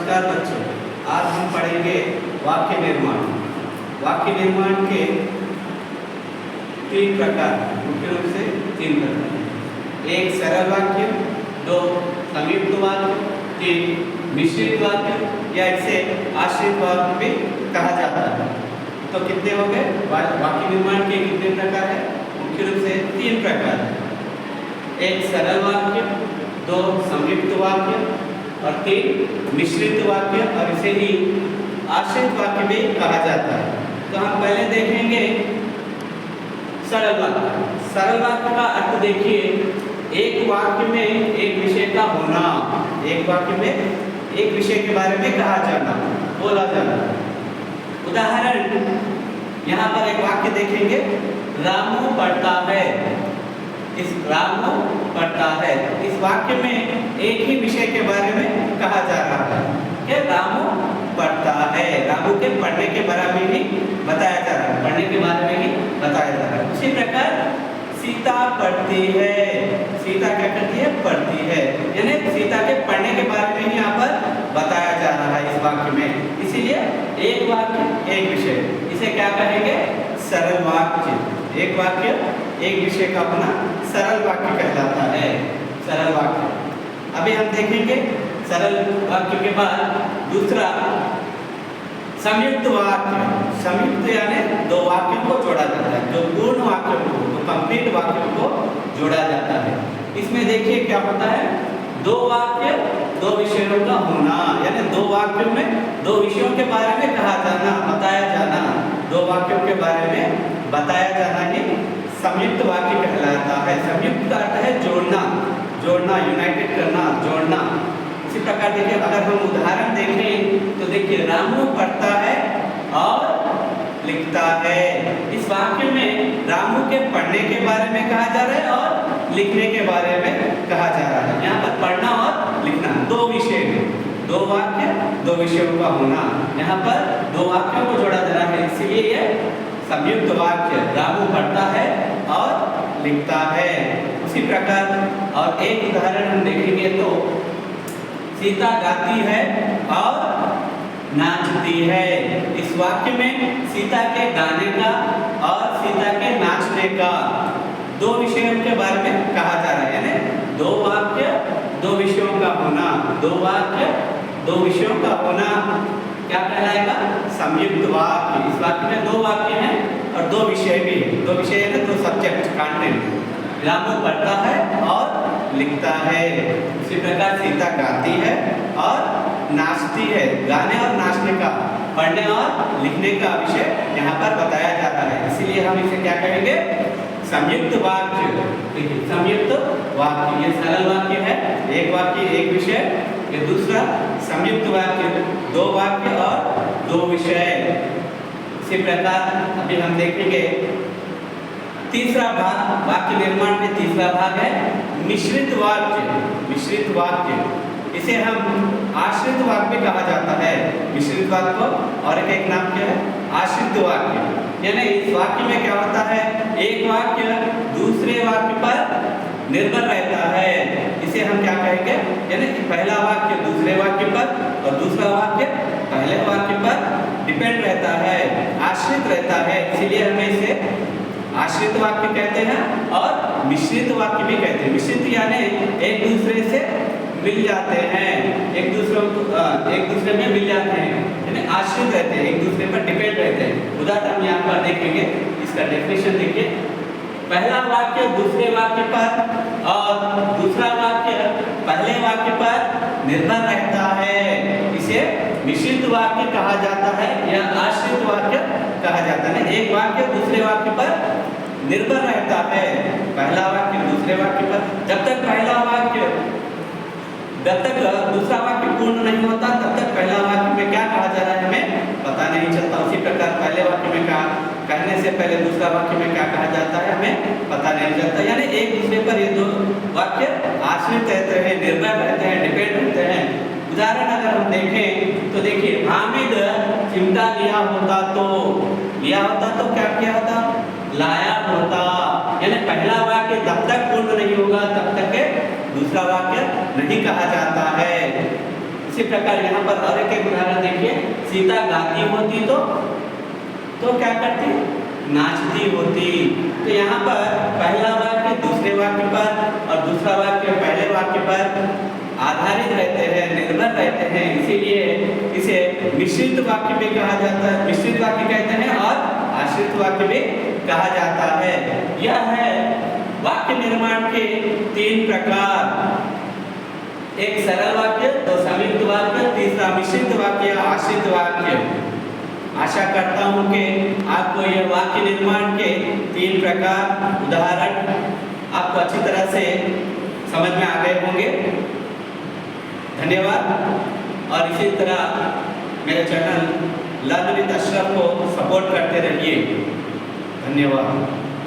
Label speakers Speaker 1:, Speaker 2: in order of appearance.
Speaker 1: नमस्कार बच्चों, आज हम पढ़ेंगे वाक्य निर्माण। वाक्य निर्माण के तीन प्रकार, मुख्य रूप से तीन प्रकार। एक सरल वाक्य, दो संयुक्त वाक्य, तीन मिश्रित वाक्य या इसे आश्रित वाक्य भी कहा जाता है। तो कितने हो गए? वाक्य निर्माण के कितने प्रकार है? मुख्य रूप से तीन प्रकार है। एक सरल वाक्य, दो संयुक्त वाक्य और तीन मिश्रित वाक्य, और इसे ही आश्रित वाक्य भी कहा जाता है। तो हम पहले देखेंगे सरल वाक्य। सरल वाक्य का अर्थ देखिए, एक वाक्य में एक विषय का होना, एक वाक्य में एक विषय के बारे में कहा जाना, बोला जाना। उदाहरण, यहाँ पर एक वाक्य देखेंगे, रामू पढ़ता है। इस रामू पढ़ता है, इस वाक्य में एक ही विषय के बारे में कहा जा रहा है कि रामू पढ़ता है। रामू के पढ़ने के बारे में ही बताया जा रहा है, पढ़ने के बारे में ही बताया जा रहा है। उसी प्रकार सीता पढ़ती है। सीता क्या करती है? पढ़ती है। यानी सीता के पढ़ने के बारे में ही यहाँ पर बताया जा रहा है इस वाक्य में। इसीलिए एक वाक्य एक विषय, इसे क्या कहेंगे? सरल वाक्य। एक वाक्य एक विषय का अपना सरल वाक्य कहलाता है, सरल वाक्य। अभी हम देखेंगे सरल वाक्य के बाद दूसरा संयुक्त वाक्य। संयुक्त यानी दो वाक्यों को जोड़ा जाता है, जो पूर्ण वाक्यों को, तो कंप्लीट वाक्यों को जोड़ा जाता है। इसमें देखिए क्या होता है, दो वाक्य दो विषयों का होना, यानी दो वाक्यों में दो विषयों के बारे में कहा जाना, बताया जाना, दो वाक्यों के बारे में बताया जाना ही संयुक्त वाक्य कहलाता है। संयुक्त का अर्थ है जोड़ना, जोड़ना, यूनाइटेड करना, जोड़ना। इसी प्रकार देखिए, अगर हम उदाहरण देखें तो देखिए, रामू पढ़ता है और लिखता है। इस वाक्य में रामू के पढ़ने के बारे में कहा जा रहा है और लिखने के बारे में कहा जा रहा है। यहाँ पर पढ़ना और लिखना दो विषय हैं, दो वाक्य दो विषयों का होना, यहाँ पर दो वाक्यों को जोड़ा जा रहा है, इसलिए यह संयुक्त वाक्य। रामू पढ़ता है और लिखता है। उसी प्रकार और एक उदाहरण हम देखेंगे तो सीता गाती है और नाचती है। इस वाक्य में सीता के गाने का और सीता के नाचने का दो विषयों के बारे में कहा जा रहा है, यानी दो वाक्य दो विषयों का होना, दो वाक्य दो विषयों का होना क्या कहलाएगा? संयुक्त वाक्य। इस वाक्य में दो वाक्य हैं और दो विषय भी हैं। दो विषय है ना, दो सब्जेक्ट, कंटेंट। रामू पढ़ता है और लिखता है। इसी प्रकार सीता गाती है और नाचती है। गाने और नाचने का, पढ़ने और लिखने का विषय यहाँ पर बताया जाता है, इसीलिए हम इसे क्या कहेंगे? संयुक्त वाक्य। देखिए, संयुक्त वाक्य ये सरल वाक्य है, एक वाक्य एक विषय। ये दूसरा संयुक्त वाक्य, दो वाक्य और दो विषय। इसी प्रकार अभी हम देखेंगे तीसरा भाग, वाक्य निर्माण में तीसरा भाग है मिश्रित वाक्य। मिश्रित वाक्य, इसे हम आश्रित वाक्य कहा जाता है। मिश्रित वाक्य को और एक नाम क्या है? आश्रित वाक्य। यानी इस वाक्य में क्या होता है, एक वाक्य दूसरे वाक्य पर निर्भर रहता है, इसे हम क्या कहेंगे? यानी पहला वाक्य दूसरे वाक्य पर और दूसरा वाक्य पहले वाक्य पर डिपेंड रहता है, आश्रित रहता है, इसीलिए हमें इसे आश्रित वाक्य कहते हैं और मिश्रित वाक्य भी कहते हैं। मिश्रित यानी एक दूसरे से मिल जाते हैं, एक दूसरे में मिल जाते हैं, यानी आश्रित रहते हैं, एक दूसरे पर डिपेंड रहते हैं। उदाहरण हम यहाँ पर देखेंगे, इसका डेफिनेशन देखिए, पहला वाक्य दूसरे वाक्य पर और दूसरा वाक्य पहले वाक्य पर निर्भर रहता है, इसे मिश्रित वाक्य कहा जाता है या आश्रित वाक्य कहा जाता है। एक वाक्य दूसरे वाक्य पर निर्भर रहता है, पहला वाक्य दूसरे वाक्य पर। जब तक दूसरा वाक्य पूर्ण नहीं होता, तब तक पहला वाक्य में क्या कहा जा रहा है हमें पता नहीं चलता। उसी प्रकार पहले वाक्य में कहने से पहले दूसरा वाक्य में क्या कहा जाता है हमें पता नहीं चलता। यानी एक दूसरे पर ये दो वाक्य आश्रित रहते हैं, निर्भर रहते हैं, डिपेंड रहते हैं। उदाहरण अगर हम देखें तो देखिए, हामिद चिमटा लिया होता तो क्या किया होता? लाया होता। यानी पहला वाक्य जब तक पूर्ण नहीं होगा तब तक दूसरा वाक्य नहीं कहा जाता है। उसी प्रकार यहाँ पर और एक उदाहरण देखिए, सीता गाती होती तो क्या करती, नाचती होती। तो यहाँ पर पहला वाक्य दूसरे वाक्य पर और दूसरा वाक्य पहले वाक्य पर आधारित रहते हैं, निर्भर रहते हैं, इसीलिए इसे मिश्रित वाक्य भी कहा जाता है, मिश्रित वाक्य कहते हैं और आश्रित वाक्य भी कहा जाता है। यह है वाक्य निर्माण के 3 प्रकार, एक सरल वाक्य, दो संयुक्त वाक्य, तीसरा मिश्रित वाक्य, आश्रित वाक्य। आशा करता हूं कि आपको यह वाक्य निर्माण के 3 प्रकार उदाहरण आपको अच्छी तरह से समझ में आ गए होंगे। धन्यवाद। और इसी तरह मेरे चैनल लर्न विद अशरफ को सपोर्ट करते रहिए। धन्यवाद।